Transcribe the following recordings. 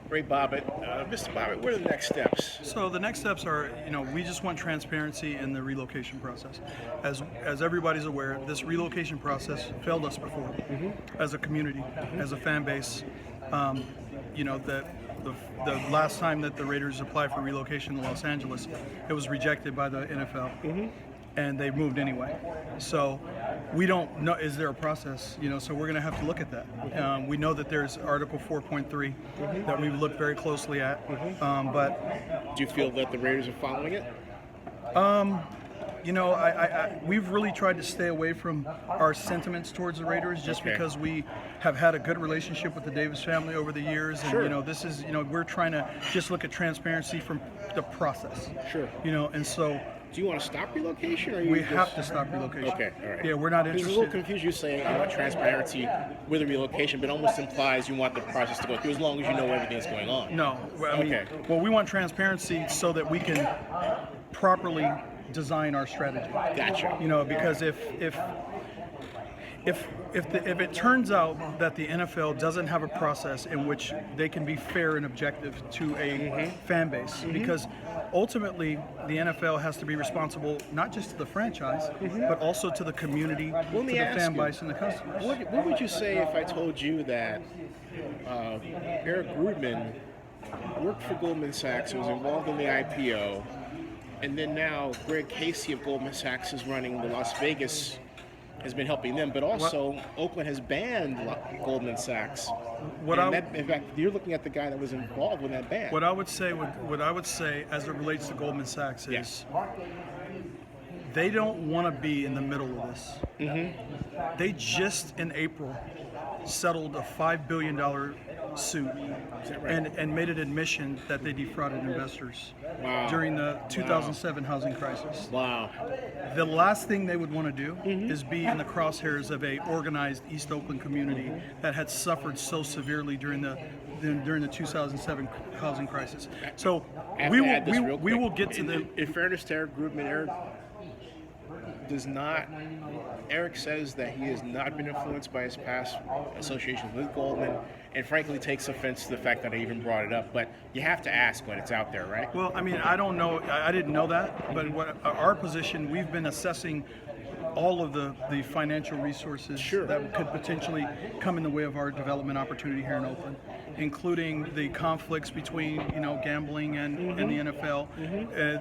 Ray Bobbitt. Mr. Bobbitt, what are the next steps? So the next steps are, we just want transparency in the relocation process. As everybody's aware, this relocation process failed us before, as a community, as a fan base. The last time that the Raiders applied for relocation to Los Angeles, it was rejected by the NFL. And they moved anyway. So we don't know, is there a process? So we're going to have to look at that. We know that there's Article 4.3 that we've looked very closely at. But do you feel that the Raiders are following it? We've really tried to stay away from our sentiments towards the Raiders just because we have had a good relationship with the Davis family over the years. And, this is, we're trying to just look at transparency from the process. Sure. And so. Do you want to stop relocation, or we have to stop relocation? Okay, all right. Yeah, we're not interested. There's a little confusion. You saying I want transparency with a relocation, but almost implies you want the process to go through as long as you know everything that's going on. No, well, we want transparency so that we can properly design our strategy. Gotcha. Because if it turns out that the NFL doesn't have a process in which they can be fair and objective to a fan base, because ultimately the NFL has to be responsible not just to the franchise, but also to the community, to the fan base and the customers. What would you say if I told you that Eric Grudman worked for Goldman Sachs, was involved in the IPO, and then now Greg Casey of Goldman Sachs is running the Las Vegas, has been helping them, but also Oakland has banned Goldman Sachs. In fact, you're looking at the guy that was involved with that ban. What I would say, as it relates to Goldman Sachs is they don't want to be in the middle of this. They just in April settled a $5 billion suit and made an admission that they defrauded investors during the 2007 housing crisis. Wow. The last thing they would want to do is be in the crosshairs of a organized East Oakland community that had suffered so severely during the 2007 housing crisis. So we will get to the. In fairness to Eric Grudman, Eric says that he has not been influenced by his past associations with Goldman, and frankly takes offense to the fact that I even brought it up. But you have to ask when it's out there, right? Well, I don't know. I didn't know that. But our position, we've been assessing all of the financial resources that could potentially come in the way of our development opportunity here in Oakland, including the conflicts between gambling and the NFL,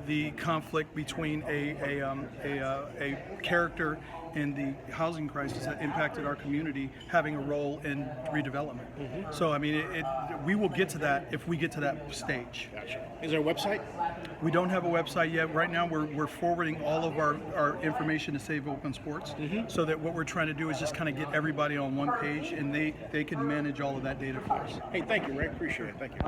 the conflict between a character in the housing crisis that impacted our community having a role in redevelopment. So we will get to that if we get to that stage. Gotcha. Is there a website? We don't have a website yet. Right now we're forwarding all of our information to Save Oakland Sports, so that what we're trying to do is just kind of get everybody on one page, and they can manage all of that data for us. Hey, thank you, Ray. Appreciate it. Thank you.